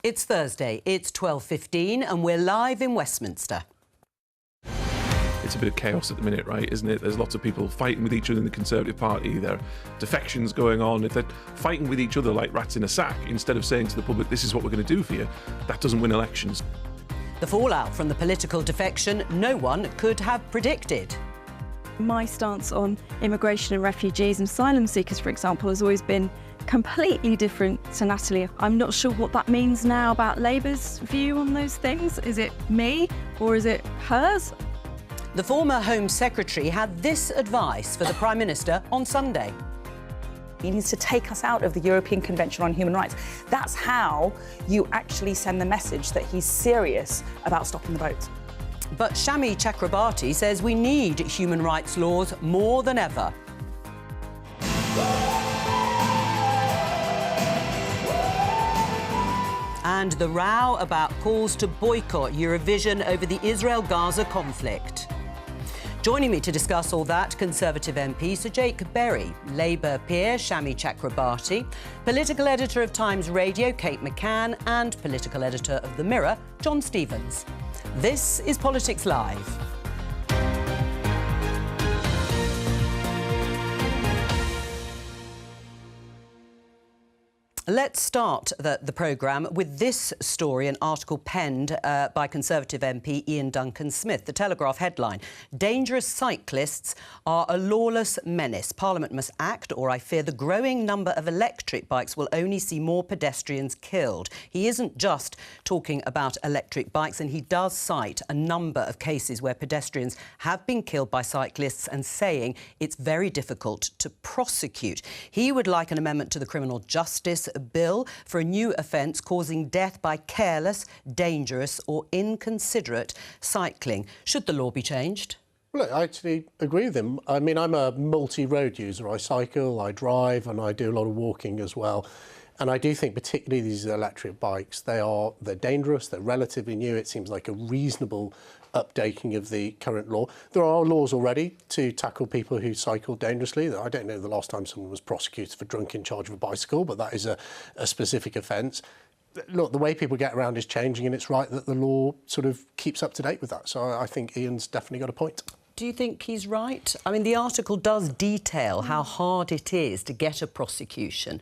It's Thursday, it's 12:15 and we're live in Westminster. It's a bit of chaos at the minute, right, isn't it? There's lots of people fighting with each other in the Conservative Party. There are defections going on. If they're fighting with each other like rats in a sack, instead of saying to the public, this is what we're going to do for you, that doesn't win elections. The fallout from the political defection no one could have predicted. My stance on immigration and refugees and asylum seekers, for example, has always been completely different to Natalie. I'm not sure what that means now about Labour's view on those things. Is it me or is it hers? The former Home Secretary had this advice for the Prime Minister on Sunday. He needs to take us out of the European Convention on Human Rights. That's how you actually send the message that he's serious about stopping the vote. But Shami Chakrabarti says we need human rights laws more than ever. And the row about calls to boycott Eurovision over the Israel-Gaza conflict. Joining me to discuss all that, Conservative MP Sir Jake Berry, Labour peer Shami Chakrabarti, political editor of Times Radio Kate McCann and political editor of The Mirror John Stevens. This is Politics Live. Let's start the programme with this story, an article penned by Conservative MP Ian Duncan-Smith. The Telegraph headline, "Dangerous cyclists are a lawless menace. Parliament must act or I fear the growing number of electric bikes will only see more pedestrians killed." He isn't just talking about electric bikes, and he does cite a number of cases where pedestrians have been killed by cyclists and saying it's very difficult to prosecute. He would like an amendment to the Criminal Justice Bill for a new offence causing death by careless, dangerous or inconsiderate cycling. Should the law be changed? Well, I actually agree with him. I mean, I'm a multi-road user. I cycle, I drive and I do a lot of walking as well. And I do think particularly these electric bikes, they're dangerous, they're relatively new. It seems like a reasonable updating of the current law. There are laws already to tackle people who cycle dangerously. I don't know the last time someone was prosecuted for drunk in charge of a bicycle, but that is a specific offence. Look, the way people get around is changing, and it's right that the law sort of keeps up to date with that. So I think Ian's definitely got a point. Do you think he's right? I mean, the article does detail how hard it is to get a prosecution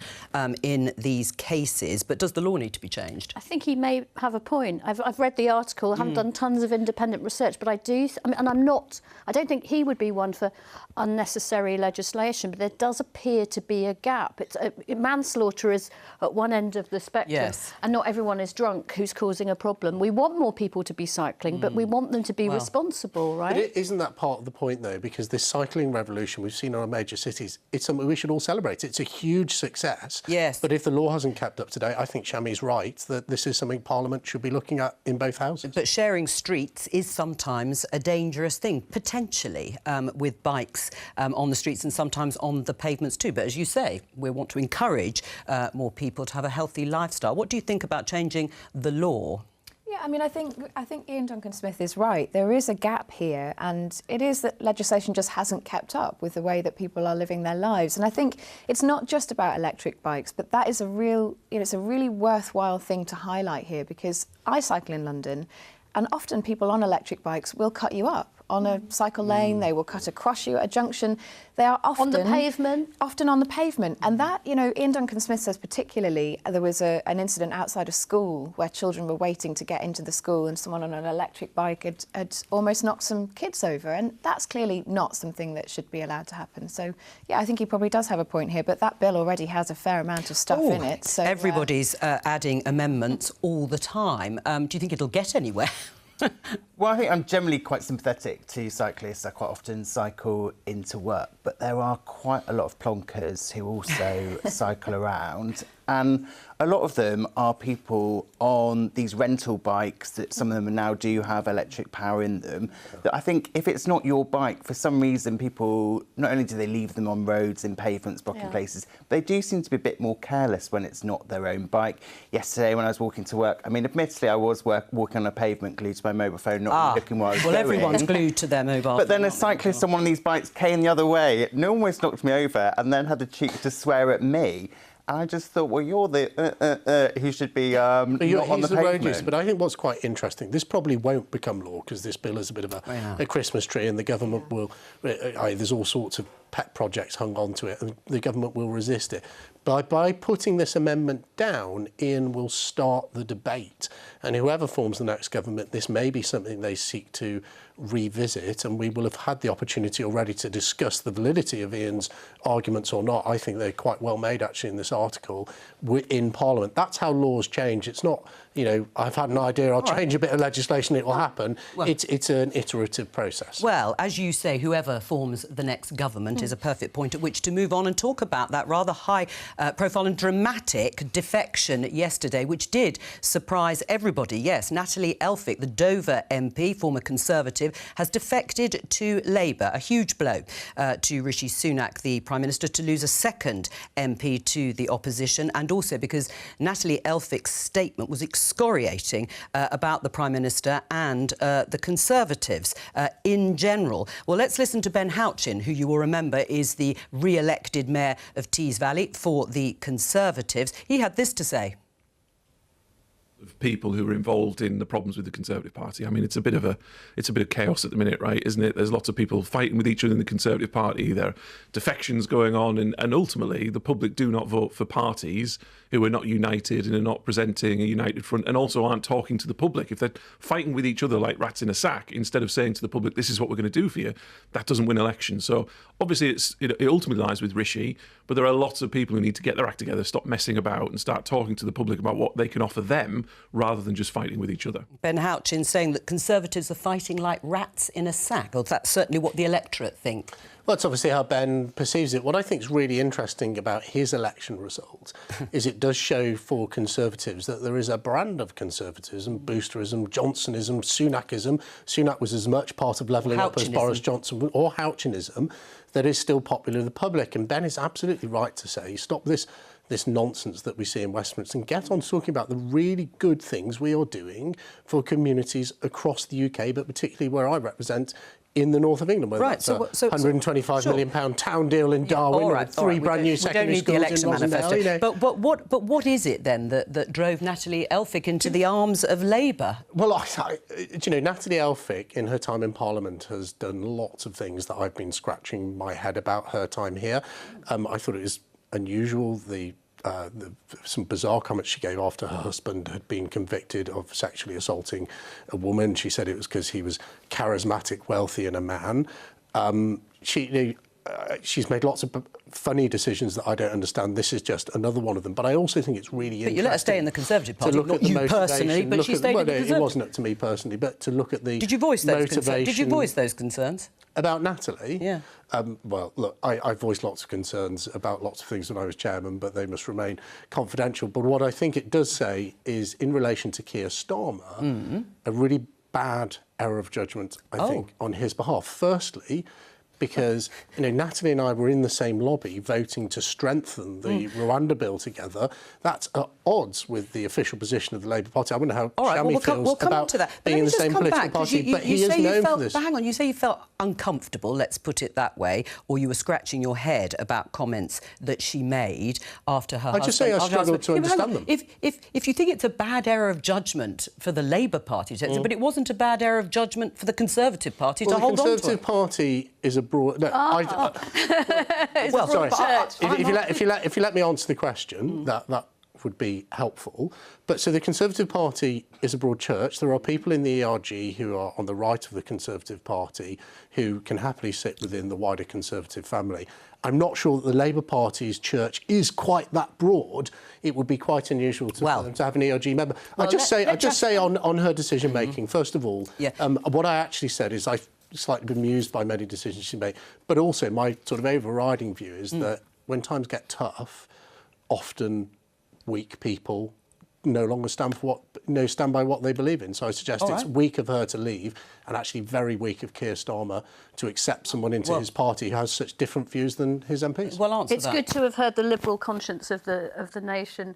in these cases, but does the law need to be changed? I think he may have a point. I've read the article, I haven't done tons of independent research, but I don't think he would be one for unnecessary legislation, but there does appear to be a gap. Manslaughter is at one end of the spectrum, yes, and not everyone is drunk who's causing a problem. We want more people to be cycling, but we want them to be responsible, right? But isn't that part of the point, though, because this cycling revolution we've seen in our major cities, it's something we should all celebrate. It's a huge success. Yes. But if the law hasn't kept up to date, I think Shami's right that this is something Parliament should be looking at in both houses. But sharing streets is sometimes a dangerous thing, potentially, with bikes on the streets and sometimes on the pavements too. But as you say, we want to encourage more people to have a healthy lifestyle. What do you think about changing the law? Yeah, I mean, I think Ian Duncan-Smith is right. There is a gap here, and it is that legislation just hasn't kept up with the way that people are living their lives. And I think it's not just about electric bikes, but that is it's a really worthwhile thing to highlight here, because I cycle in London, and often people on electric bikes will cut you up on a cycle lane. They will cut across you at a junction. They are often... On the pavement? Often on the pavement. And that, Ian Duncan-Smith says particularly, there was an incident outside a school where children were waiting to get into the school and someone on an electric bike had almost knocked some kids over. And that's clearly not something that should be allowed to happen. So, yeah, I think he probably does have a point here, but that bill already has a fair amount of stuff in it. So everybody's adding amendments all the time. Do you think it'll get anywhere? Well, I think I'm generally quite sympathetic to cyclists. I quite often cycle into work, but there are quite a lot of plonkers who also cycle around, and a lot of them are people on these rental bikes that some of them now do have electric power in them. That I think if it's not your bike, for some reason people, not only do they leave them on roads and pavements blocking places, they do seem to be a bit more careless when it's not their own bike. Yesterday when I was walking to work, I mean, admittedly I was walking on a pavement glued to my mobile phone, not looking where I was going. Everyone's glued to their mobile. But then a cyclist on one of these bikes came the other way, it almost knocked me over and then had the cheek to swear at me. And I just thought, well, you're the who should be not on the road user, pavement. but I think what's quite interesting, this probably won't become law because this bill is a bit of a Christmas tree, and the government will. There's all sorts of pet projects hung onto it, and the government will resist it. By putting this amendment down, Ian will start the debate, and whoever forms the next government, this may be something they seek to revisit, and we will have had the opportunity already to discuss the validity of Ian's arguments or not. I think they're quite well made, actually, in this article in Parliament. That's how laws change. It's not, I've had an idea, I'll change a bit of legislation, it will happen. Well, it's an iterative process. Well, as you say, whoever forms the next government is a perfect point at which to move on and talk about that rather high profile and dramatic defection yesterday, which did surprise everybody. Yes, Natalie Elphicke, the Dover MP, former Conservative, has defected to Labour. A huge blow to Rishi Sunak, the Prime Minister, to lose a second MP to the opposition, and also because Natalie Elphicke's statement was excoriating about the Prime Minister and the Conservatives in general. Well, let's listen to Ben Houchin, who you will remember is the re-elected Mayor of Tees Valley for the Conservatives. He had this to say. Of people who are involved in the problems with the Conservative Party. I mean, it's a bit of chaos at the minute, right? Isn't it? There's lots of people fighting with each other in the Conservative Party. There are defections going on, and ultimately the public do not vote for parties who are not united and are not presenting a united front, and also aren't talking to the public. If they're fighting with each other like rats in a sack, instead of saying to the public, this is what we're going to do for you, that doesn't win elections. So obviously it ultimately lies with Rishi, but there are lots of people who need to get their act together, stop messing about and start talking to the public about what they can offer them rather than just fighting with each other. Ben Houchin saying that Conservatives are fighting like rats in a sack. Well, that's certainly what the electorate think. Well, that's obviously how Ben perceives it. What I think is really interesting about his election result is it does show for Conservatives that there is a brand of conservatism, boosterism, Johnsonism, Sunakism. Sunak was as much part of levelling up as Boris Johnson, or Houchinism, that is still popular with the public. And Ben is absolutely right to say, stop this nonsense that we see in Westminster and get on talking about the really good things we are doing for communities across the UK, but particularly where I represent in the north of England, where that's a £125 million town deal in Darwin, with three brand new secondary schools in Rosendale. But what is it then that drove Natalie Elphicke into the arms of Labour? Well, Natalie Elphicke, in her time in Parliament, has done lots of things that I've been scratching my head about her time here. I thought it was unusual, some bizarre comments she gave after her husband had been convicted of sexually assaulting a woman. She said it was because he was charismatic, wealthy and a man. She's made lots of funny decisions that I don't understand. This is just another one of them. But I also think it's really interesting. But you let her stay in the Conservative Party, not you personally, but she stayed in the Conservative. It wasn't up to me personally, but to look at the Did you voice those concerns? About Natalie? Yeah. Well, look, I voiced lots of concerns about lots of things when I was chairman, but they must remain confidential. But what I think it does say is, in relation to Keir Starmer, a really bad error of judgment, I think, on his behalf. Firstly, because Natalie and I were in the same lobby voting to strengthen the Rwanda bill together. That's at odds with the official position of the Labour Party. I wonder how Shami feels about being in the same political party, but he is known for this. But hang on, you say you felt uncomfortable, let's put it that way, or you were scratching your head about comments that she made after her husband... I just say I struggled to understand them. If you think it's a bad error of judgment for the Labour Party, but it wasn't a bad error of judgment for the Conservative Party to hold on to it. The Conservative Party is a broad... No, well, sorry. If you let me answer the question, that would be helpful. But so the Conservative Party is a broad church. There are people in the ERG who are on the right of the Conservative Party who can happily sit within the wider Conservative family. I'm not sure that the Labour Party's church is quite that broad. It would be quite unusual for them to have an ERG member. Well, I just say on her decision making. First of all, what I actually said is I've slightly bemused by many decisions she made, but also my sort of overriding view is that when times get tough, often weak people no longer stand by what they believe in. So I suggest it's weak of her to leave, and actually very weak of Keir Starmer to accept someone into his party who has such different views than his MPs. Well, it's good to have heard the liberal conscience of the nation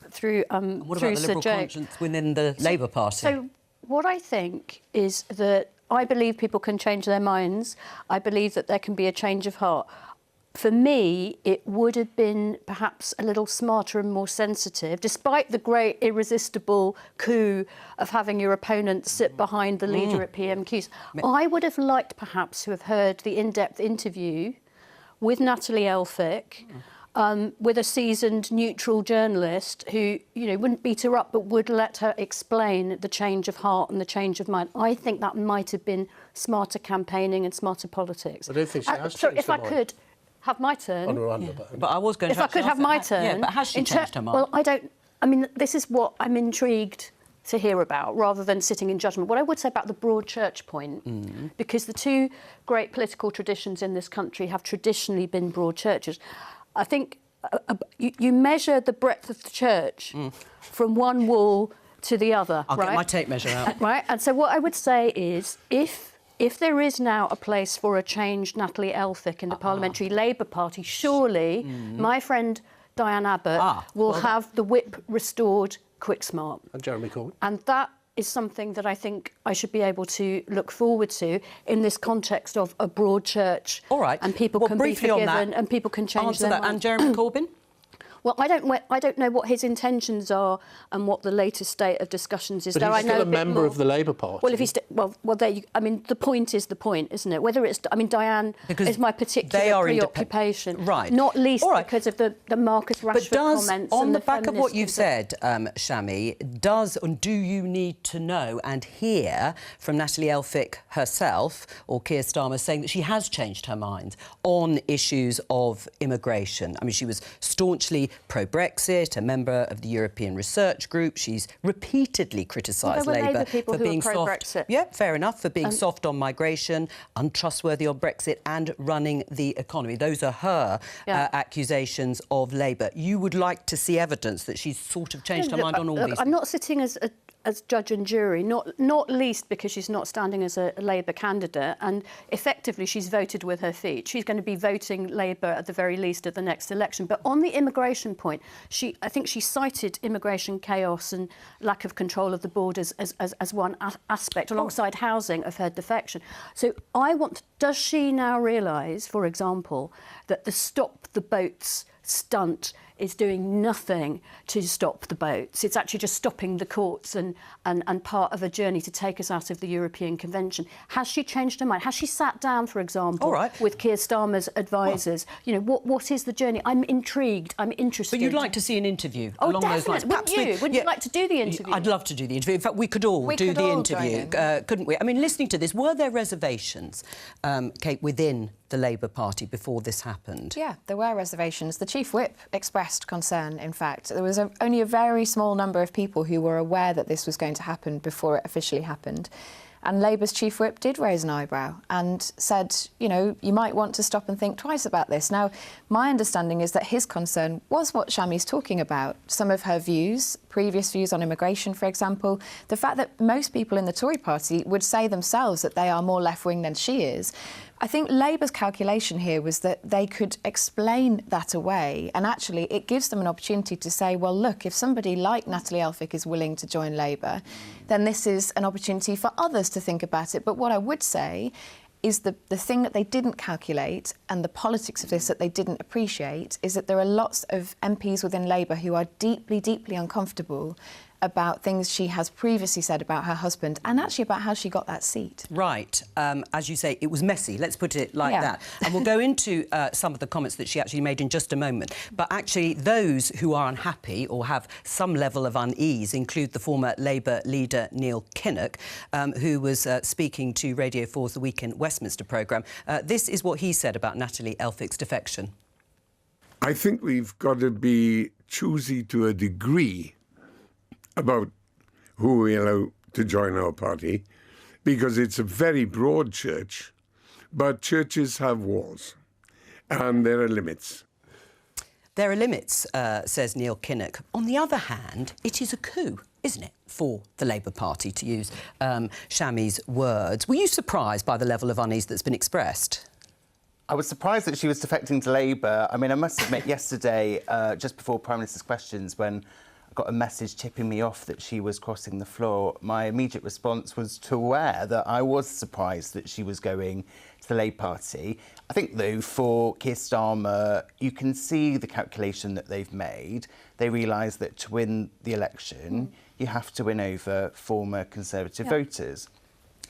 through what about the liberal conscience within the Labour Party? So what I think is that I believe people can change their minds. I believe that there can be a change of heart. for me, it would have been perhaps a little smarter and more sensitive, despite the great irresistible coup of having your opponent sit behind the leader at PMQs. I would have liked perhaps to have heard the in-depth interview with Natalie Elphicke, with a seasoned, neutral journalist who, wouldn't beat her up, but would let her explain the change of heart and the change of mind. I think that might have been smarter campaigning and smarter politics. I don't think she has changed if her I mind. could have my turn. But I was going to. If I could have my turn. Yeah, but has she changed her mind? Well, I don't. I mean, this is what I'm intrigued to hear about, rather than sitting in judgment. What I would say about the broad church point, because the two great political traditions in this country have traditionally been broad churches. I think you measure the breadth of the church from one wall to the other. I'll get my tape measure out. Right, and so what I would say is, if there is now a place for a changed Natalie Elphicke in the Parliamentary Labour Party, surely my friend Diane Abbott will have the whip restored quick smart. And Jeremy Corbyn. And that is something that I think I should be able to look forward to in this context of a broad church. All right. And people can be forgiven and people can change their that. mind. And Jeremy Corbyn? Well, I don't know what his intentions are and what the latest state of discussions is. But he's still a member of the Labour Party. Well, if he's well, there you. I mean, the point is the point, isn't it? Whether it's, I mean, Diane is my particular preoccupation, right? Not least because of the Marcus Rashford comments. On and the back of what you've said, Shami, do you need to know and hear from Natalie Elphicke herself or Keir Starmer saying that she has changed her mind on issues of immigration? I mean, she was staunchly pro-Brexit, a member of the European Research Group. She's repeatedly criticised Labour for being soft. Yeah, fair enough, for being soft on migration, untrustworthy on Brexit and running the economy. Those are her accusations of Labour. You would like to see evidence that she's sort of changed her mind on all these things? I'm not sitting as judge and jury, not least because she's not standing as a Labour candidate, and effectively she's voted with her feet. She's going to be voting Labour at the very least at the next election. But on the immigration point, I think she cited immigration chaos and lack of control of the borders as one aspect, alongside housing, of her defection. So does she now realise, for example, that the Stop the Boats stunt is doing nothing to stop the boats? It's actually just stopping the courts and part of a journey to take us out of the European Convention. Has she changed her mind? Has she sat down, for example, with Keir Starmer's advisors? What is the journey? I'm intrigued. I'm interested. But you'd like to see an interview along those lines. Wouldn't you? Wouldn't you like to do the interview? I'd love to do the interview. In fact, we could all do the interview, couldn't we? I mean, listening to this, were there reservations, Kate, within the Labour Party before this happened? Yeah, there were reservations. The Chief Whip expressed concern, in fact. There was only a very small number of people who were aware that this was going to happen before it officially happened. And Labour's Chief Whip did raise an eyebrow and said, you might want to stop and think twice about this. Now, my understanding is that his concern was what Shami's talking about. Some of her views, previous views on immigration, for example, the fact that most people in the Tory party would say themselves that they are more left-wing than she is. I think Labour's calculation here was that they could explain that away, and actually it gives them an opportunity to say, well, look, if somebody like Natalie Elphicke is willing to join Labour, then this is an opportunity for others to think about it. But what I would say is the thing that they didn't calculate, and the politics of this that they didn't appreciate, is that there are lots of MPs within Labour who are deeply, deeply uncomfortable about things she has previously said about her husband, and actually about how she got that seat. Right. As you say, it was messy. Let's put it like that. And we'll go into some of the comments that she actually made in just a moment. But actually, those who are unhappy or have some level of unease include the former Labour leader Neil Kinnock, who was speaking to Radio 4's The Week in Westminster programme. This is what he said about Natalie Elphicke's defection. I think we've got to be choosy to a degree about who we allow to join our party, because it's a very broad church, but churches have walls, and there are limits. There are limits, says Neil Kinnock. On the other hand, it is a coup, isn't it, for the Labour Party, to use Shami's words. Were you surprised by the level of unease that's been expressed? I was surprised that she was defecting to Labour. I mean, I must admit, yesterday, just before Prime Minister's questions, when got a message tipping me off that she was crossing the floor, my immediate response was to aware that I was surprised that she was going to the Labour Party. I think, though, for Keir Starmer, you can see the calculation that they've made. They realise that to win the election, you have to win over former Conservative voters.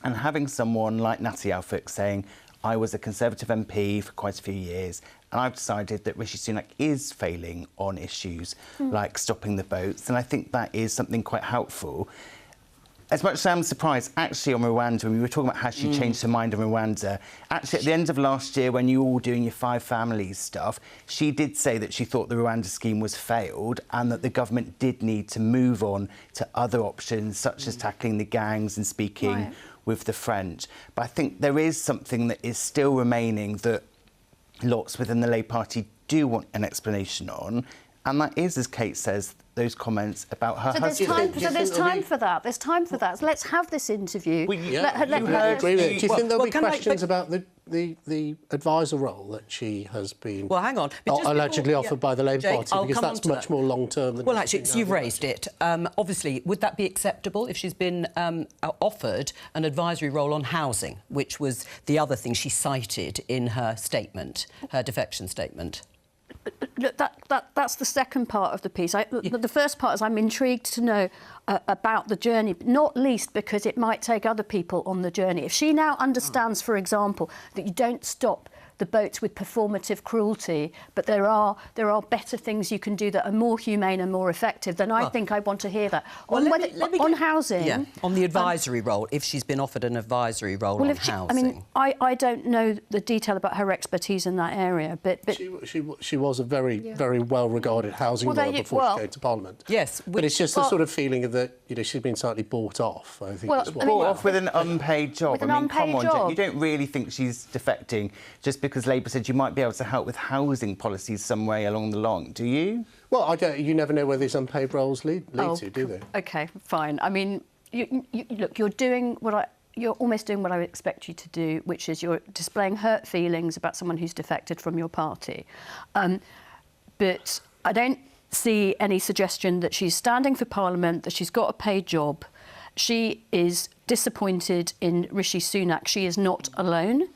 And having someone like Natalie Alford saying, I was a Conservative MP for quite a few years, and I've decided that Rishi Sunak is failing on issues like stopping the boats, and I think that is something quite helpful. As much as I'm surprised, actually, on Rwanda, when we were talking about how she changed her mind on Rwanda, actually, at the end of last year, when you were all doing your 5 families stuff, she did say that she thought the Rwanda scheme was failed and that the government did need to move on to other options, such as tackling the gangs and speaking with the French. But I think there is something that is still remaining that lots within the Labour Party do want an explanation on, and that is, as Kate says, those comments about her husband. There's time for that. There's time for that. So let's have this interview. Do you think there'll be questions about the advisor role that she has been allegedly offered by the Labour Party? Because that's much more long-term than... Well, actually, so you've raised it. Obviously, would that be acceptable if she's been offered an advisory role on housing, which was the other thing she cited in her statement, her defection statement? Look, that's the second part of the piece. The first part is I'm intrigued to know about the journey, not least because it might take other people on the journey. If she now understands, for example, that you don't stop the boats with performative cruelty, but there are better things you can do that are more humane and more effective, then I think I want to hear that. On housing... on the advisory role, if she's been offered an advisory role on housing. I mean, I don't know the detail about her expertise in that area, but... She was a very well-regarded housing lawyer before she came to Parliament. Yes. But it's just the sort of feeling of that, she's been slightly bought off, I think. Bought off with an unpaid job. Come on, you don't really think she's defecting just because Labour said you might be able to help with housing policies some way along the line, do you? Well, you never know where these unpaid roles lead to, do they? OK, fine. I mean, look, you're almost doing what I would expect you to do, which is you're displaying hurt feelings about someone who's defected from your party. But I don't see any suggestion that she's standing for Parliament, that she's got a paid job. She is disappointed in Rishi Sunak. She is not alone.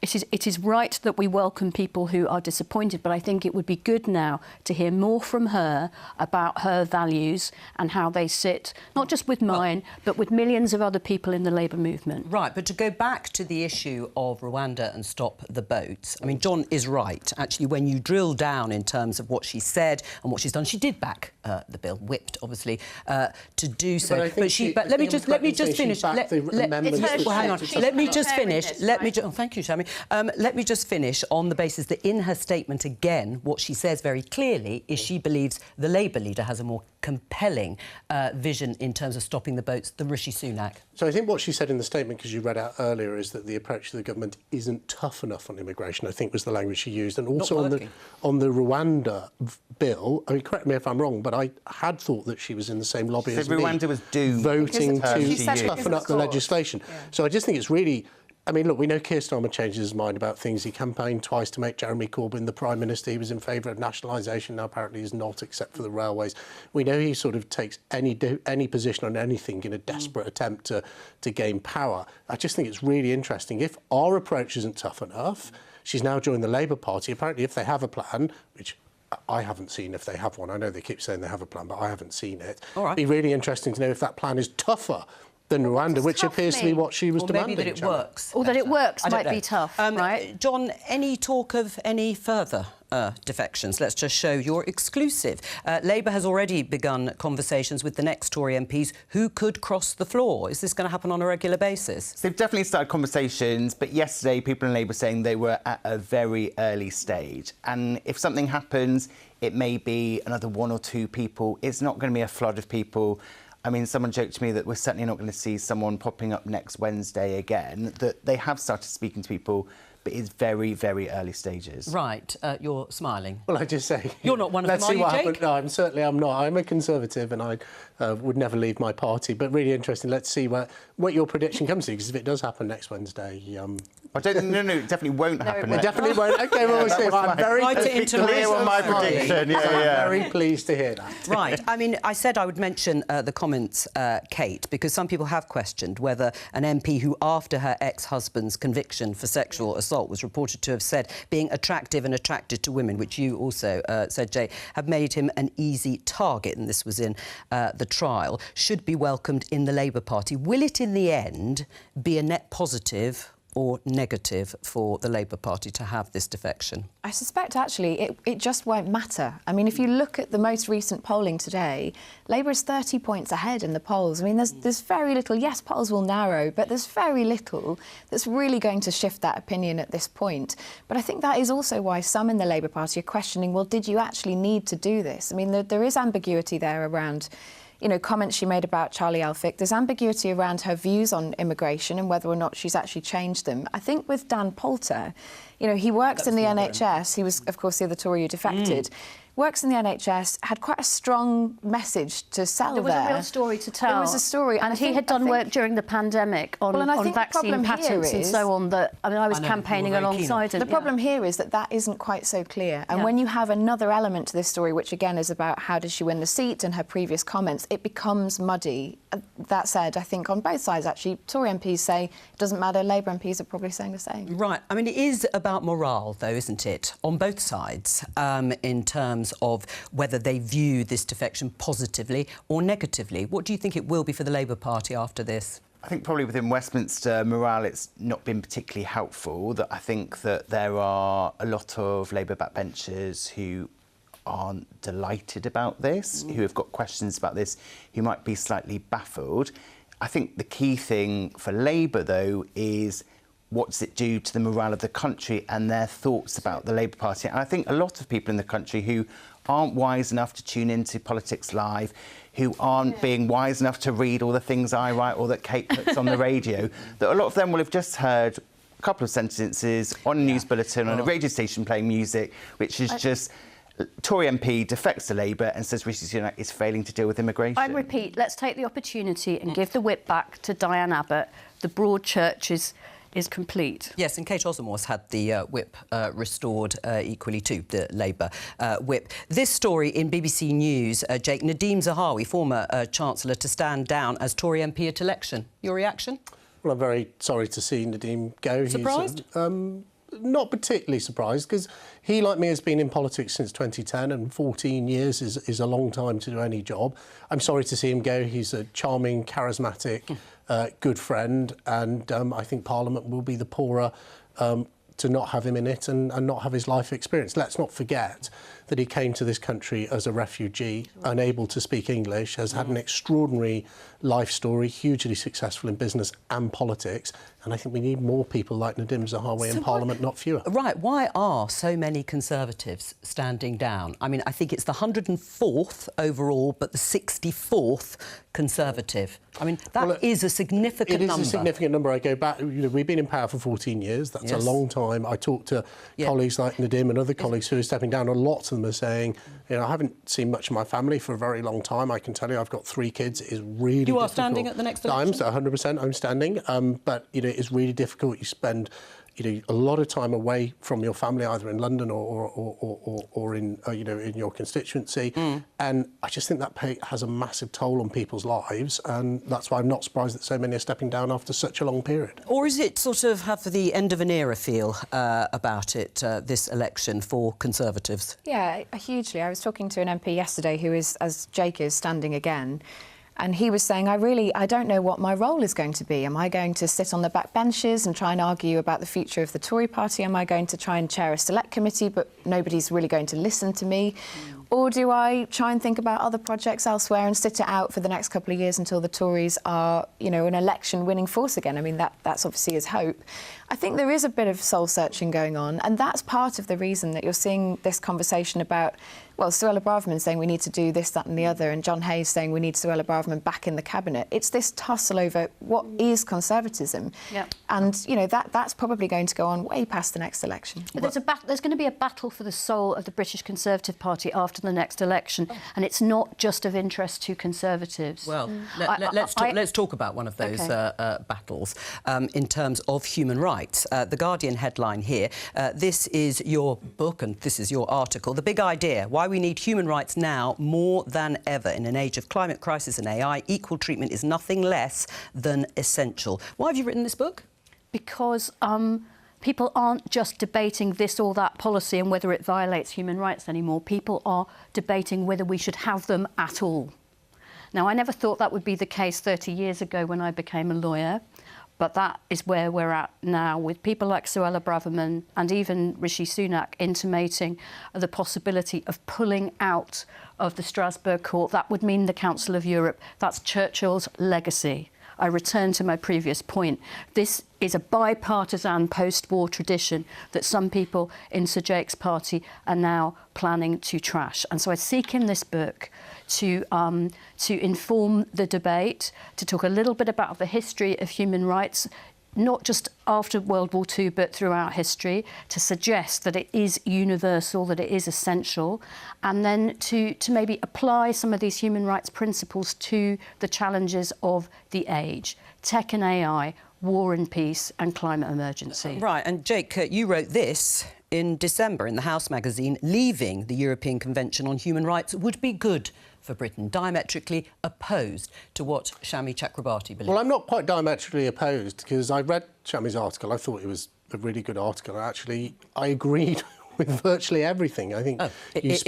It is right that we welcome people who are disappointed, but I think it would be good now to hear more from her about her values and how they sit, not just with mine, but with millions of other people in the Labour movement. Right, but to go back to the issue of Rwanda and stop the boats, I mean, John is right. Actually, when you drill down in terms of what she said and what she's done, she did back the bill, whipped, obviously, to do so. But let me just finish. Hang on. Let me just finish. Thank you, Sammy. Let me just finish on the basis that in her statement, again, what she says very clearly is she believes the Labour leader has a more compelling vision in terms of stopping the boats than Rishi Sunak. So I think what she said in the statement, because you read out earlier, is that the approach to the government isn't tough enough on immigration, I think was the language she used. And also on the Rwanda bill, I mean, correct me if I'm wrong, but I had thought that she was in the same lobby as me. Rwanda was doomed. Voting to toughen up the legislation. Yeah. So I just think it's really... I mean, look, we know Keir Starmer changes his mind about things. He campaigned twice to make Jeremy Corbyn the Prime Minister. He was in favour of nationalisation. Now apparently he's not, except for the railways. We know he sort of takes any position on anything in a desperate attempt to gain power. I just think it's really interesting. If our approach isn't tough enough, she's now joined the Labour Party. Apparently, if they have a plan, which I haven't seen if they have one. I know they keep saying they have a plan, but I haven't seen it. All right. It'd be really interesting to know if that plan is tougher than Rwanda, which appears to be what she was demanding. Maybe that it works. Or that it works might be tough, right? John, any talk of any further defections? Let's just show your exclusive. Labour has already begun conversations with the next Tory MPs who could cross the floor. Is this going to happen on a regular basis? So they've definitely started conversations, but yesterday people in Labour saying they were at a very early stage. And if something happens, it may be another 1 or 2 people. It's not going to be a flood of people. I mean, someone joked to me that we're certainly not going to see someone popping up next Wednesday again, that they have started speaking to people, but it's very, very early stages. Right, you're smiling. Well, I just say... You're not one of them, let's see are you, what Jake? happens. No, I'm not. I'm a Conservative and I would never leave my party. But really interesting. Let's see what your prediction comes to, because if it does happen next Wednesday... I don't. No, it definitely won't happen. It definitely won't. OK, well, we'll see. I'm very clear on my prediction. I'm very pleased to hear that. Right. I mean, I said I would mention the comments, Kate, because some people have questioned whether an MP who, after her ex-husband's conviction for sexual assault, was reported to have said being attractive and attracted to women, which you also said, Jay, have made him an easy target, and this was in the trial, should be welcomed in the Labour Party. Will it, in the end, be a net positive or negative for the Labour Party to have this defection? I suspect, actually, it just won't matter. I mean, if you look at the most recent polling today, Labour is 30 points ahead in the polls. I mean, there's very little... Yes, polls will narrow, but there's very little that's really going to shift that opinion at this point. But I think that is also why some in the Labour Party are questioning, well, did you actually need to do this? I mean, there is ambiguity there around... comments she made about Charlie Elphicke. There's ambiguity around her views on immigration and whether or not she's actually changed them. I think with Dan Poulter, he works in the NHS. He was, of course, the other Tory who defected. Works in the NHS, had quite a strong message to sell there. There was a real story to tell. There was a story. And he had done work during the pandemic on vaccine patents and so on that... I mean, I was campaigning alongside him. The problem here is that isn't quite so clear. And when you have another element to this story, which, again, is about how did she win the seat and her previous comments, it becomes muddy. That said, I think on both sides, actually, Tory MPs say it doesn't matter. Labour MPs are probably saying the same. Right. I mean, it is about morale, though, isn't it, on both sides, in terms of whether they view this defection positively or negatively. What do you think it will be for the Labour Party after this? I think probably within Westminster morale, it's not been particularly helpful. That I think that there are a lot of Labour backbenchers who aren't delighted about this, who have got questions about this, who might be slightly baffled. I think the key thing for Labour, though, is what does it do to the morale of the country and their thoughts about the Labour Party. And I think a lot of people in the country who aren't wise enough to tune into Politics Live, who aren't being wise enough to read all the things I write or that Kate puts on the radio, that a lot of them will have just heard a couple of sentences on a news bulletin, on a radio station playing music, which is just... Tory MP defects to Labour and says Rishi Sunak is failing to deal with immigration. I repeat, let's take the opportunity and give the whip back to Diane Abbott. The broad church is complete. Yes, and Kate Osamor's had the whip restored equally to the Labour whip. This story in BBC News, Jake, Nadeem Zahawi, former Chancellor, to stand down as Tory MP at election. Your reaction? Well, I'm very sorry to see Nadeem go. Surprised? Not particularly surprised, because he, like me, has been in politics since 2010, and 14 years is a long time to do any job. I'm sorry to see him go. He's a charming, charismatic, good friend, and I think Parliament will be the poorer to not have him in it and not have his life experience. Let's not forget that he came to this country as a refugee, unable to speak English, has had an extraordinary life story, hugely successful in business and politics, and I think we need more people like Nadeem Zahawi in Parliament, not fewer. Right, why are so many Conservatives standing down? I mean, I think it's the 104th overall, but the 64th Conservative. I mean, that is a significant number. It is a significant number. I go back, we've been in power for 14 years. That's a long time. I talk to colleagues like Nadeem and other colleagues who are stepping down. A lot of them are saying, I haven't seen much of my family for a very long time. I can tell you I've got 3 kids. It is really difficult. You are standing at the next election? I'm 100%. I'm standing. But, it's really difficult. You spend... a lot of time away from your family, either in London or in in your constituency, and I just think that has a massive toll on people's lives, and that's why I'm not surprised that so many are stepping down after such a long period. Or is it sort of have the end of an era feel about it, this election for Conservatives? Yeah, hugely. I was talking to an MP yesterday who is, as Jake is, standing again. And he was saying, I don't know what my role is going to be. Am I going to sit on the back benches and try and argue about the future of the Tory party? Am I going to try and chair a select committee, but nobody's really going to listen to me? Or do I try and think about other projects elsewhere and sit it out for the next couple of years until the Tories are, an election-winning force again? I mean, that's obviously his hope. I think there is a bit of soul-searching going on, and that's part of the reason that you're seeing this conversation about Well, Suella Braverman saying we need to do this, that and the other, and John Hayes saying we need Suella Braverman back in the cabinet. It's this tussle over what is conservatism. Yep. And, you know, that's probably going to go on way past the next election. But there's going to be a battle for the soul of the British Conservative Party after the next election, and it's not just of interest to Conservatives. Well, let's talk about one of those battles in terms of human rights. The Guardian headline here, this is your book and this is your article, The Big Idea, Why We Need Human Rights Now More Than Ever. In an age of climate crisis and AI, equal treatment is nothing less than essential. Why have you written this book? Because people aren't just debating this or that policy and whether it violates human rights anymore. People are debating whether we should have them at all. Now, I never thought that would be the case 30 years ago when I became a lawyer, but that is where we're at now, with people like Suella Braverman and even Rishi Sunak intimating the possibility of pulling out of the Strasbourg court. That would mean the Council of Europe. That's Churchill's legacy. I return to my previous point. This is a bipartisan post-war tradition that some people in Sir Jake's party are now planning to trash. And so I seek in this book to inform the debate, to talk a little bit about the history of human rights, not just after World War II, but throughout history, to suggest that it is universal, that it is essential, and then to maybe apply some of these human rights principles to the challenges of the age. Tech and AI, war and peace, and climate emergency. Right, and Jake, you wrote this in December in the House magazine, leaving the European Convention on Human Rights would be good for Britain, diametrically opposed to what Shami Chakrabarti believes. Well, I'm not quite diametrically opposed, because I read Shami's article. I thought it was a really good article. Actually, I agreed with virtually everything. I think you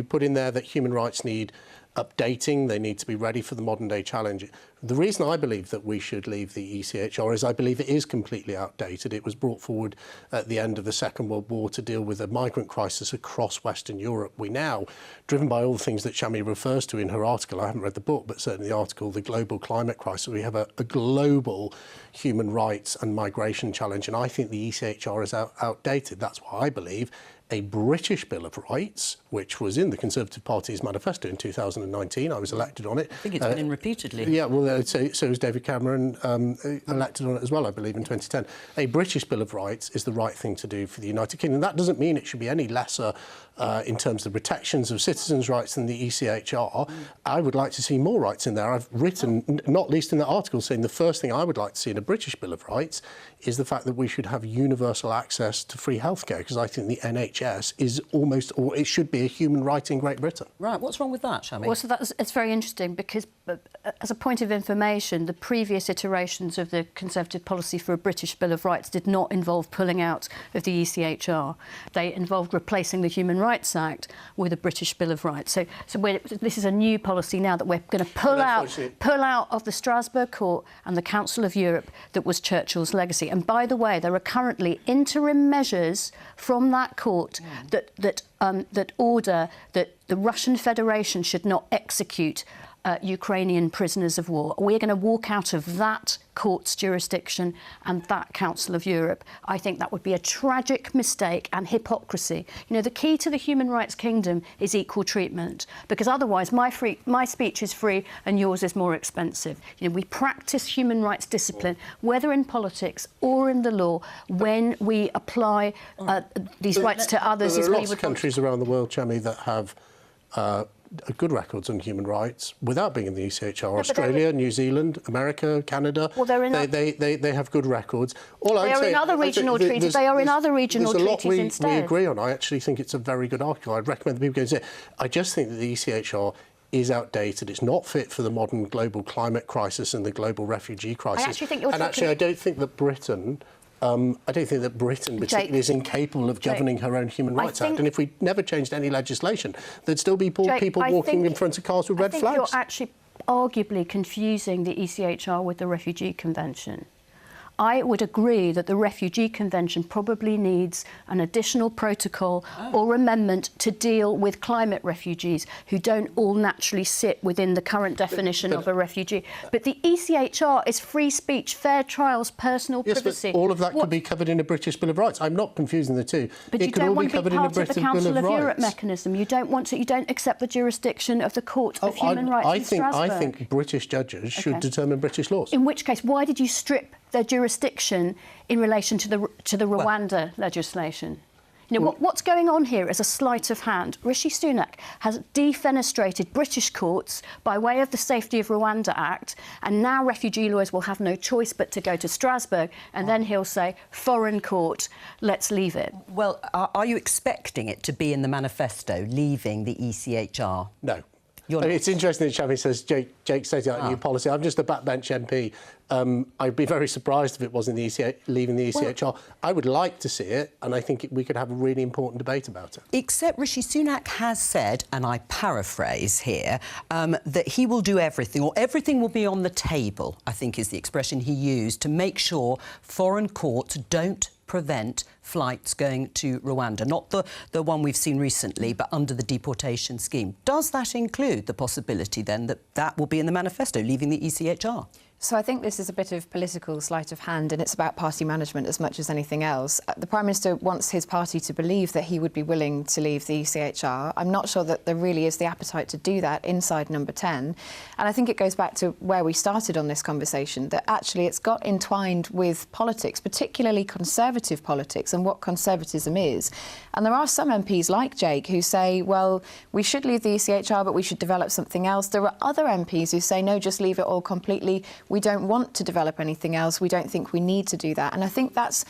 put in there that human rights need updating, they need to be ready for the modern day challenge. The reason I believe that we should leave the ECHR is I believe it is completely outdated. It was brought forward at the end of the Second World War to deal with a migrant crisis across Western Europe. We now, driven by all the things that Shami refers to in her article, I haven't read the book, but certainly the article, the global climate crisis, we have a global human rights and migration challenge, and I think the ECHR is outdated. That's why I believe a British Bill of Rights, which was in the Conservative Party's manifesto in 2019. I was elected on it. I think it's been in repeatedly. Yeah, well, so was David Cameron, elected on it as well, I believe, in 2010. A British Bill of Rights is the right thing to do for the United Kingdom. That doesn't mean it should be any lesser in terms of protections of citizens' rights than the ECHR. I would like to see more rights in there. I've written, not least in that article, saying the first thing I would like to see in a British Bill of Rights is the fact that we should have universal access to free healthcare, because I think the NHS is almost, or it should be, a human right in Great Britain. Right, what's wrong with that, Shami? Well, so it's very interesting, because as a point of information, the previous iterations of the Conservative policy for a British Bill of Rights did not involve pulling out of the ECHR. They involved replacing the Human Rights Act with a British Bill of Rights. So this is a new policy now that we're going to pull out of the Strasbourg Court and the Council of Europe that was Churchill's legacy. And by the way, there are currently interim measures from that court that order that the Russian Federation should not execute Ukrainian prisoners of war. We're going to walk out of that court's jurisdiction and that Council of Europe. I think that would be a tragic mistake and hypocrisy. You know, the key to the human rights kingdom is equal treatment, because otherwise my speech is free and yours is more expensive. You know, we practice human rights discipline, whether in politics or in the law, when we apply these rights to others. There are lots of countries around the world, Shami, that have good records on human rights without being in the ECHR. No, Australia, New Zealand, America, Canada. Well, they have good records. They are in other regional treaties. They are in other regional treaties instead. We agree on. I actually think it's a very good article. I'd recommend that people go and see it. I just think that the ECHR is outdated. It's not fit for the modern global climate crisis and the global refugee crisis. I don't think that Britain. I don't think that Britain particularly is incapable of governing her own Human Rights Act. And if we never changed any legislation, there'd still be people walking in front of cars with red flags. You're actually arguably confusing the ECHR with the Refugee Convention. I would agree that the Refugee Convention probably needs an additional protocol or amendment to deal with climate refugees who don't all naturally sit within the current definition of a refugee. But the ECHR is free speech, fair trials, personal privacy. But all of that could be covered in a British Bill of Rights. I'm not confusing the two. But you don't want to be part of the Council of Europe mechanism. You don't want to. You don't accept the jurisdiction of the Court of Human Rights in Strasbourg. I think British judges should determine British laws. In which case, why did you strip their jurisdiction in relation to the Rwanda legislation? You know, what's going on here is a sleight of hand. Rishi Sunak has defenestrated British courts by way of the Safety of Rwanda Act, and now refugee lawyers will have no choice but to go to Strasbourg, and then he'll say, foreign court, let's leave it. Well, are you expecting it to be in the manifesto, leaving the ECHR? No. It's interesting that Chavi says Jake setting out a new policy. I'm just a backbench MP. I'd be very surprised if it wasn't leaving the ECHR. I would like to see it, and I think we could have a really important debate about it. Except Rishi Sunak has said, and I paraphrase here, that he will do everything, or everything will be on the table, I think is the expression he used, to make sure foreign courts don't prevent flights going to Rwanda, not the one we've seen recently, but under the deportation scheme. Does that include the possibility, then, that that will be in the manifesto, leaving the ECHR? So I think this is a bit of political sleight of hand, and it's about party management as much as anything else. The Prime Minister wants his party to believe that he would be willing to leave the ECHR. I'm not sure that there really is the appetite to do that inside Number 10. And I think it goes back to where we started on this conversation, that actually it's got entwined with politics, particularly conservative politics, and what conservatism is. And there are some MPs like Jake who say, well, we should leave the ECHR, but we should develop something else. There are other MPs who say, no, just leave it all completely. We don't want to develop anything else. We don't think we need to do that. And I think that's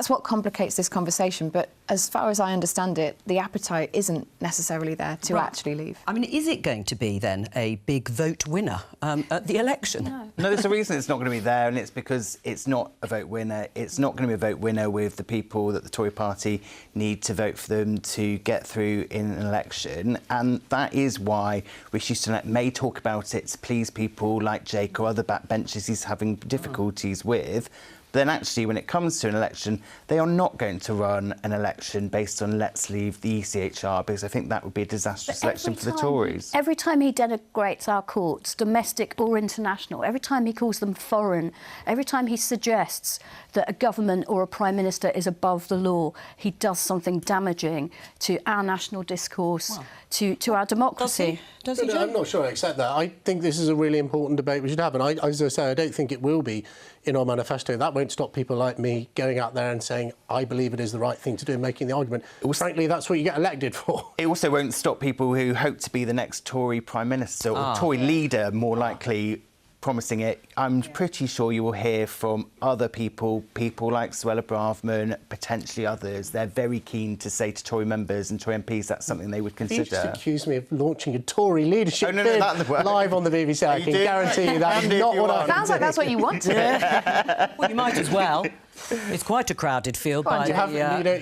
what complicates this conversation. But as far as I understand it, the appetite isn't necessarily there to actually leave. I mean, is it going to be, then, a big vote winner at the election? No, there's a reason it's not going to be there, and it's because it's not a vote winner. It's not going to be a vote winner with the people that the Tory party need to vote for them to get through in an election. And that is why Rishi Sunak may talk about it to please people like Jake or other backbenchers he's having difficulties with. But then actually, when it comes to an election, they are not going to run an election based on let's leave the ECHR, because I think that would be a disastrous election for the Tories. Every time he denigrates our courts, domestic or international, every time he calls them foreign, every time he suggests that a government or a Prime Minister is above the law, he does something damaging to our national discourse, to our democracy. Does he? I'm not sure I accept that. I think this is a really important debate we should have. And as I say, I don't think it will be in our manifesto. That won't stop people like me going out there and saying, I believe it is the right thing to do, and making the argument. Frankly, that's what you get elected for. It also won't stop people who hope to be the next Tory Prime Minister or Tory leader, more likely, promising it. I'm pretty sure you will hear from other people like Suella Braverman, potentially others. They're very keen to say to Tory members and Tory MPs that's something they would consider. You just accused me of launching a Tory leadership bid live on the BBC. I can guarantee you that is not what I... Sounds like that's what you want to do. Well, you might as well. It's quite a crowded field. You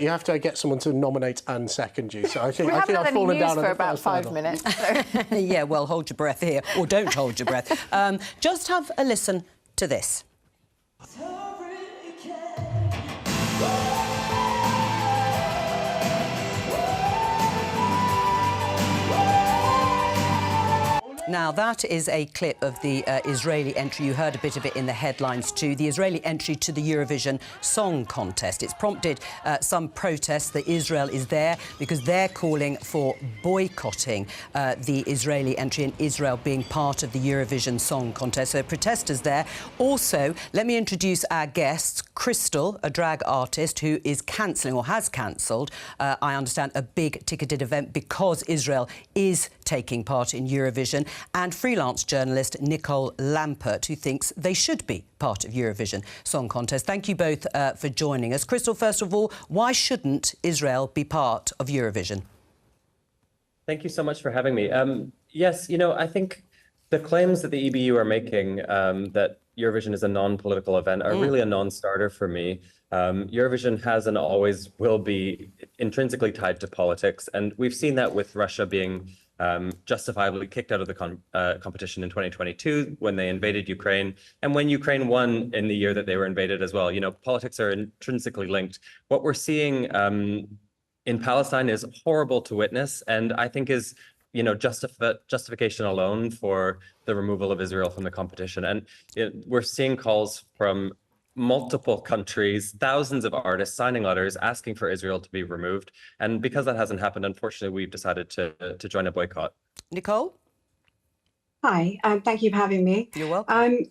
have to get someone to nominate and second you. So I think I've fallen down for about 5 minutes. Yeah, well, hold your breath here, or don't hold your breath. Just have a listen to this. Now, that is a clip of the Israeli entry. You heard a bit of it in the headlines too. The Israeli entry to the Eurovision Song Contest. It's prompted some protests that Israel is there because they're calling for boycotting the Israeli entry and Israel being part of the Eurovision Song Contest. So protesters there. Also, let me introduce our guests. Crystal, a drag artist who is cancelling or has cancelled, I understand, a big ticketed event because Israel is taking part in Eurovision, and freelance journalist Nicole Lampert, who thinks they should be part of Eurovision Song Contest. Thank you both for joining us. Crystal, first of all, why shouldn't Israel be part of Eurovision? Thank you so much for having me. Yes, you know, I think the claims that the EBU are making that Eurovision is a non-political event are really a non-starter for me. Eurovision has and always will be intrinsically tied to politics, and we've seen that with Russia being justifiably kicked out of the competition in 2022 when they invaded Ukraine, and when Ukraine won in the year that they were invaded as well. You know, politics are intrinsically linked. What we're seeing in Palestine is horrible to witness, and I think is, you know, justification alone for the removal of Israel from the competition. And we're seeing calls from multiple countries, thousands of artists signing letters asking for Israel to be removed. And because that hasn't happened, unfortunately, we've decided to join a boycott. Nicole? Hi, thank you for having me. You're welcome.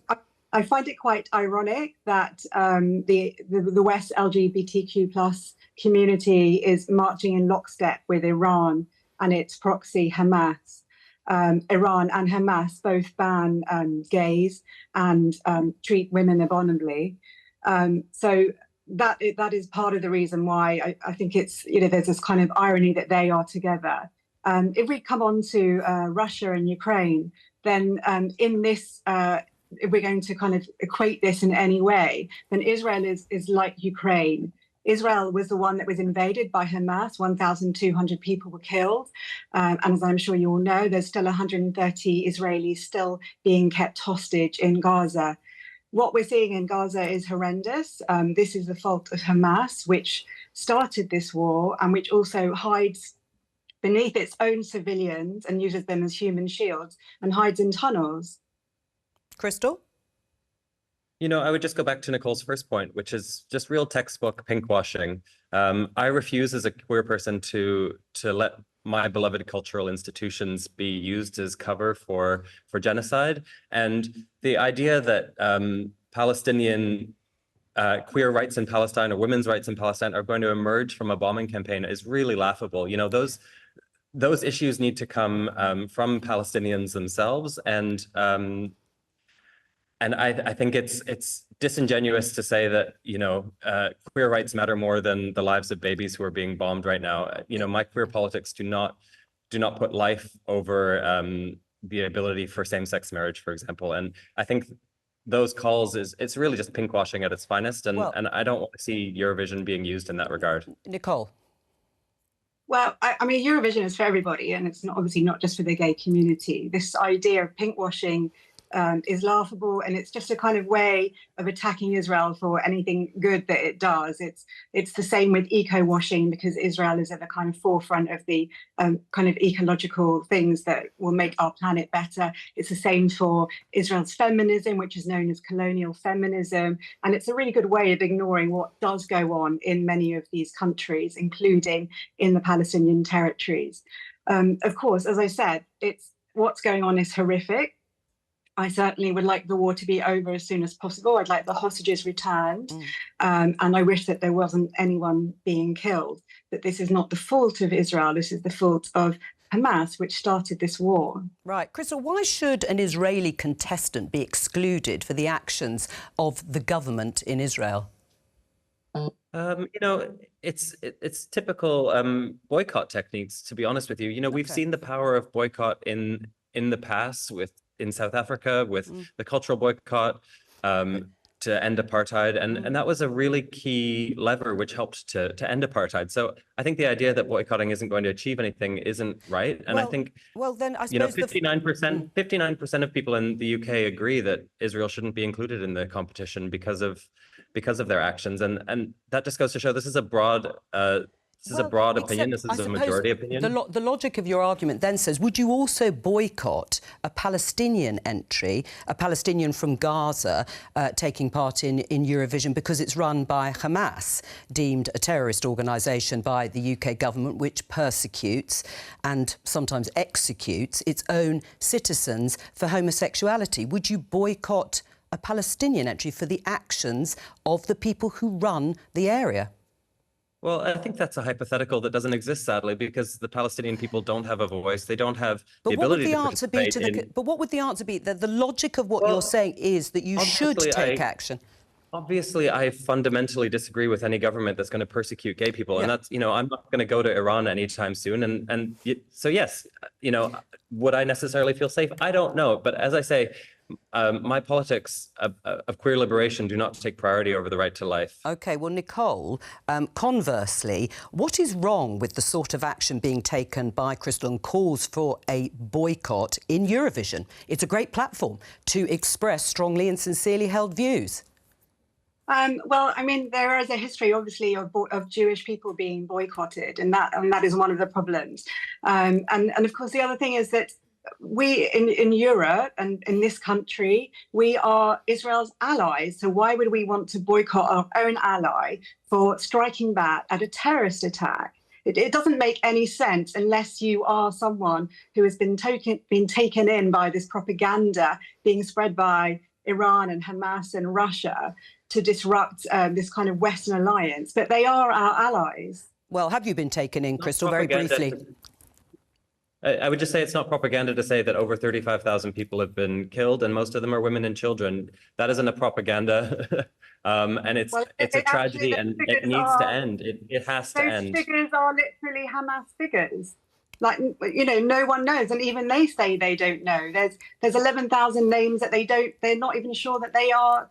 I find it quite ironic that the West LGBTQ plus community is marching in lockstep with Iran and its proxy Hamas. Iran and Hamas both ban gays and treat women abominably. So that is part of the reason why I think it's, you know, there's this kind of irony that they are together. If we come on to Russia and Ukraine, then in this, if we're going to kind of equate this in any way, then Israel is like Ukraine. Israel was the one that was invaded by Hamas. 1,200 people were killed. And as I'm sure you all know, there's still 130 Israelis still being kept hostage in Gaza. What we're seeing in Gaza is horrendous. This is the fault of Hamas, which started this war and which also hides beneath its own civilians and uses them as human shields and hides in tunnels. Crystal? You know, I would just go back to Nicole's first point, which is just real textbook pinkwashing. I refuse as a queer person to let my beloved cultural institutions be used as cover for genocide. And the idea that Palestinian queer rights in Palestine or women's rights in Palestine are going to emerge from a bombing campaign is really laughable. You know, those issues need to come from Palestinians themselves, and I think it's disingenuous to say that, you know, queer rights matter more than the lives of babies who are being bombed right now. You know, my queer politics do not put life over the ability for same-sex marriage, for example. And I think those calls it's really just pinkwashing at its finest, and I don't want to see Eurovision being used in that regard. Nicole? Well, I mean, Eurovision is for everybody, and it's obviously not just for the gay community. This idea of pinkwashing is laughable, and it's just a kind of way of attacking Israel for anything good that it does. It's the same with eco-washing, because Israel is at the kind of forefront of the kind of ecological things that will make our planet better. It's the same for Israel's feminism, which is known as colonial feminism, and it's a really good way of ignoring what does go on in many of these countries, including in the Palestinian territories. Of course, as I said, what's going on is horrific. I certainly would like the war to be over as soon as possible. I'd like the hostages returned. And I wish that there wasn't anyone being killed. That this is not the fault of Israel. This is the fault of Hamas, which started this war. Right. Crystal, why should an Israeli contestant be excluded for the actions of the government in Israel? You know, it's typical boycott techniques, to be honest with you. You know, we've seen the power of boycott in the past in South Africa with the cultural boycott to end apartheid. And that was a really key lever which helped to end apartheid. So I think the idea that boycotting isn't going to achieve anything isn't right. And I think, then I suppose, you know, 59% of people in the UK agree that Israel shouldn't be included in the competition because of their actions. And that just goes to show this is a broad opinion. This is a majority opinion. The logic of your argument then says, would you also boycott a Palestinian entry, a Palestinian from Gaza taking part in Eurovision because it's run by Hamas, deemed a terrorist organisation by the UK government, which persecutes and sometimes executes its own citizens for homosexuality? Would you boycott a Palestinian entry for the actions of the people who run the area? Well, I think that's a hypothetical that doesn't exist, sadly, because the Palestinian people don't have a voice. They don't have the ability to participate. But what would the answer be? The logic of what you're saying is that you should take action. Obviously, I fundamentally disagree with any government that's going to persecute gay people. And that's, you know, I'm not going to go to Iran anytime soon. So, yes, you know, would I necessarily feel safe? I don't know. But as I say, my politics of queer liberation do not take priority over the right to life. OK, well, Nicole, conversely, what is wrong with the sort of action being taken by Crystal and calls for a boycott in Eurovision? It's a great platform to express strongly and sincerely held views. Well, I mean, there is a history, obviously, of Jewish people being boycotted, and that is one of the problems. And of course, the other thing is that we in Europe and in this country, we are Israel's allies. So why would we want to boycott our own ally for striking back at a terrorist attack? It doesn't make any sense unless you are someone who has been taken in by this propaganda being spread by Iran and Hamas and Russia to disrupt this kind of Western alliance. But they are our allies. Well, have you been taken in, Crystal, very briefly? I would just say it's not propaganda to say that over 35,000 people have been killed, and most of them are women and children. That isn't a propaganda, and it's a tragedy, and it needs to end. It has to end. Those figures are literally Hamas figures. Like, you know, no one knows, and even they say they don't know. There's 11,000 names that they're not even sure that they are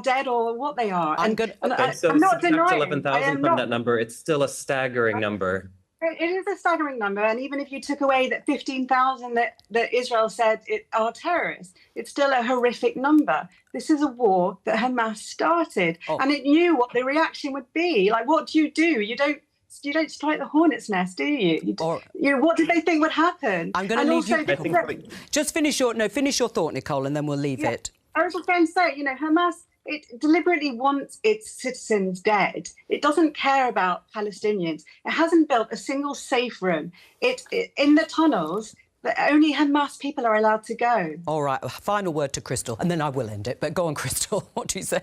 dead or what they are. I'm not denying 11,000 from that number. It's still a staggering number. It is a staggering number, and even if you took away that 15,000 that Israel said are terrorists, it's still a horrific number. This is a war that Hamas started, and it knew what the reaction would be. Like, what do? You don't strike the hornet's nest, do you? What did they think would happen? I'm going to leave you. Just finish your thought, Nicole, and then we'll leave it. I was just going to say, you know, Hamas, it deliberately wants its citizens dead. It doesn't care about Palestinians. It hasn't built a single safe room. In the tunnels, only Hamas people are allowed to go. All right, final word to Crystal, and then I will end it. But go on, Crystal, what do you say?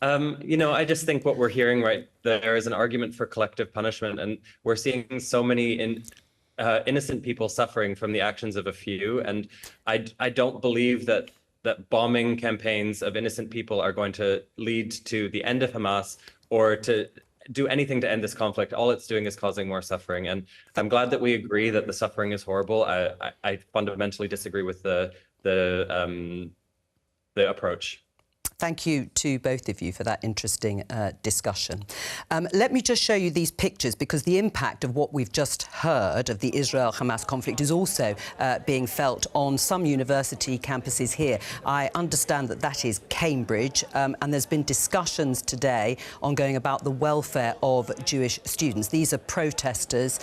You know, I just think what we're hearing right there is an argument for collective punishment, and we're seeing so many innocent people suffering from the actions of a few, and I don't believe that bombing campaigns of innocent people are going to lead to the end of Hamas or to do anything to end this conflict. All it's doing is causing more suffering. And I'm glad that we agree that the suffering is horrible. I fundamentally disagree with the approach. Thank you to both of you for that interesting discussion. Let me just show you these pictures, because the impact of what we've just heard of the Israel-Hamas conflict is also being felt on some university campuses here. I understand that is Cambridge, and there's been discussions today ongoing about the welfare of Jewish students. These are protesters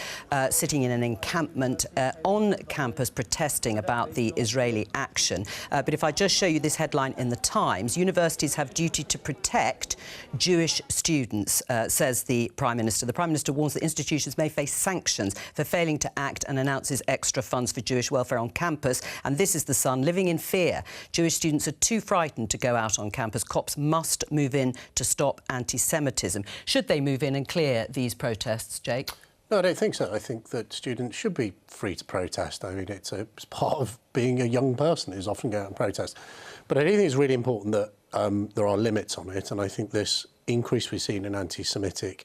sitting in an encampment on campus protesting about the Israeli action. But if I just show you this headline in the Times, universities have duty to protect Jewish students, says the Prime Minister. The Prime Minister warns that institutions may face sanctions for failing to act and announces extra funds for Jewish welfare on campus. And this is The Sun. Living in fear. Jewish students are too frightened to go out on campus. Cops must move in to stop anti-Semitism. Should they move in and clear these protests, Jake? No, I don't think so. I think that students should be free to protest. I mean, it's part of being a young person is often going out and protest. But I do think it's really important that there are limits on it, and I think this increase we've seen in anti-Semitic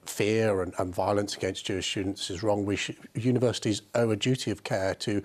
fear and violence against Jewish students is wrong. Universities owe a duty of care to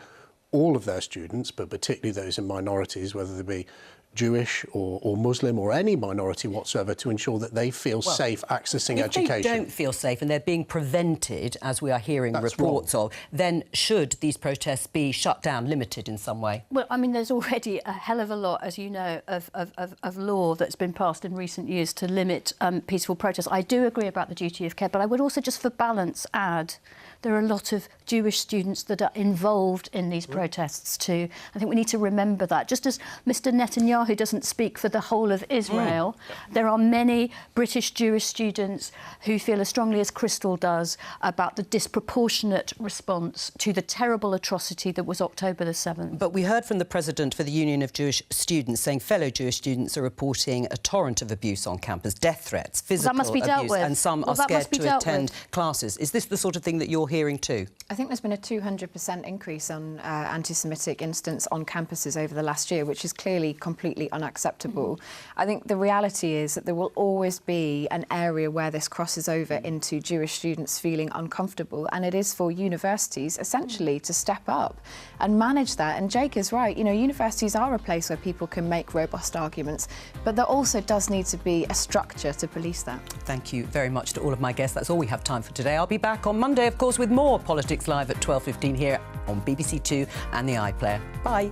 all of their students, but particularly those in minorities, whether they be Jewish or Muslim or any minority whatsoever, to ensure that they feel safe accessing education. If they don't feel safe and they're being prevented, as we are hearing reports of, then should these protests be shut down, limited in some way? Well, I mean, there's already a hell of a lot, as you know, of law that's been passed in recent years to limit peaceful protests. I do agree about the duty of care, but I would also, just for balance, add there are a lot of Jewish students that are involved in these protests too. I think we need to remember that. Just as Mr Netanyahu doesn't speak for the whole of Israel, there are many British Jewish students who feel as strongly as Crystal does about the disproportionate response to the terrible atrocity that was October the 7th. But we heard from the President for the Union of Jewish Students saying fellow Jewish students are reporting a torrent of abuse on campus, death threats, physical abuse, and some are scared to attend classes. Is this the sort of thing that you're hearing too? I think there's been a 200% increase on anti-Semitic incidents on campuses over the last year, which is clearly completely unacceptable. I think the reality is that there will always be an area where this crosses over into Jewish students feeling uncomfortable, and it is for universities essentially to step up and manage that. And Jake is right, you know, universities are a place where people can make robust arguments, but there also does need to be a structure to police that. Thank you very much to all of my guests. That's all we have time for today. I'll be back on Monday, of course, with more Politics Live at 12:15 here on BBC Two and the iPlayer. Bye.